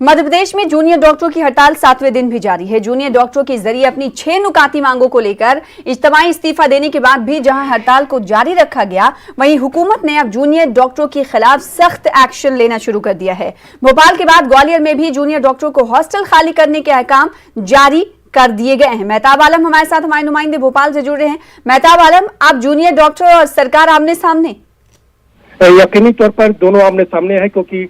मध्य प्रदेश में जूनियर डॉक्टरों की हड़ताल 7वें दिन भी जारी है। जूनियर डॉक्टरों के जरिए अपनी 6 नुकाती मांगों को लेकर इज्तिमाई इस्तीफा देने के बाद भी जहां हड़ताल को जारी रखा गया, वहीं हुकूमत ने अब जूनियर डॉक्टरों के खिलाफ सख्त एक्शन लेना शुरू कर दिया है। भोपाल के बाद ग्वालियर में भी जूनियर डॉक्टरों को हॉस्टल खाली करने के अहकाम जारी कर दिए गए हैं। मेहताब आलम हमारे साथ, हमारे नुमाइंदे भोपाल से जुड़ रहे हैं। मेहताब आलम, अब जूनियर डॉक्टर और सरकार आमने सामने? यकीनी तौर पर दोनों आमने सामने है, क्योंकि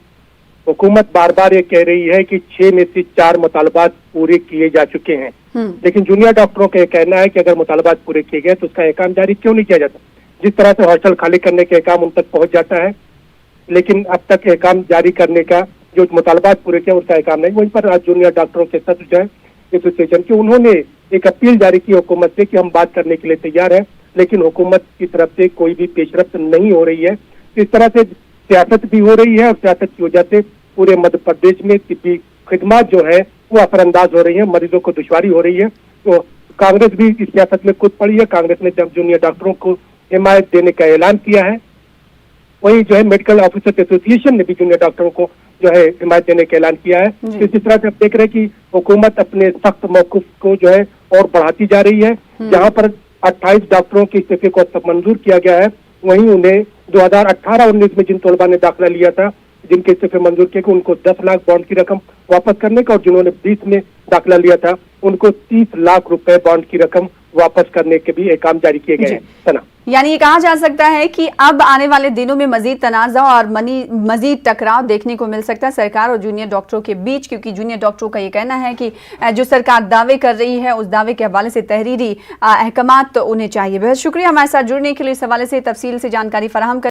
हुकूमत बार बार ये कह रही है कि 6 में से 4 मुतालबात पूरे किए जा चुके हैं, लेकिन जूनियर डॉक्टरों का कहना है कि अगर मुतालबात पूरे किए गए तो उसका अहकाम जारी क्यों नहीं किया जाता। जिस तरह से हॉस्टल खाली करने के अहकाम उन तक पहुंच जाता है, लेकिन अब तक अहकाम जारी करने का जो मुतालबात पूरे किया उसका अहकाम नहीं। वहीं पर आज जूनियर डॉक्टरों के सदस्य जो है एसोसिएशन के, उन्होंने एक अपील जारी की हुकूमत से कि हम बात करने के लिए तैयार है, लेकिन हुकूमत की तरफ से कोई भी पेशरफ्त नहीं हो रही है। इस तरह से सियासत भी हो रही है और सियासत की वजह से पूरे मध्य प्रदेश में तिब्बी खिदमत जो है वो असरअंदाज हो रही है, मरीजों को दुश्वारी हो रही है। तो कांग्रेस भी इस सियासत में कूद पड़ी है। कांग्रेस ने जब जूनियर डॉक्टरों को हिमायत देने का ऐलान किया है, वही जो है मेडिकल ऑफिसर्स एसोसिएशन ने भी जूनियर डॉक्टरों को जो है हिमायत देने का ऐलान किया है। इसी तरह से आप देख रहे हैं कि हुकूमत अपने सख्त मौक़िफ़ को जो है और बढ़ाती जा रही है। जहां पर 28 डॉक्टरों के इस्तीफे को मंजूर किया गया है, वहीं उन्हें 2018-19 में जिन तलबा ने दाखिला लिया था, जिनके इस्तीफे मंजूर किए गए, उनको 10 लाख बॉन्ड की रकम वापस करने का, और जिन्होंने 20 में दाखिला लिया था उनको 30 लाख रुपए बॉन्ड की रकम वापस करने के भी अहकाम जारी किए गए हैं। यानी ये कहा जा सकता है कि अब आने वाले दिनों में मजीद तनाज़ा और मजीद टकराव देखने को मिल सकता है सरकार और जूनियर डॉक्टरों के बीच, क्योंकि जूनियर डॉक्टरों का ये कहना है कि जो सरकार दावे कर रही है उस दावे के हवाले से तहरीरी अहकामात तो उन्हें चाहिए। बहुत शुक्रिया हमारे साथ जुड़ने के लिए, इस हवाले से तफसील से जानकारी फराहम कर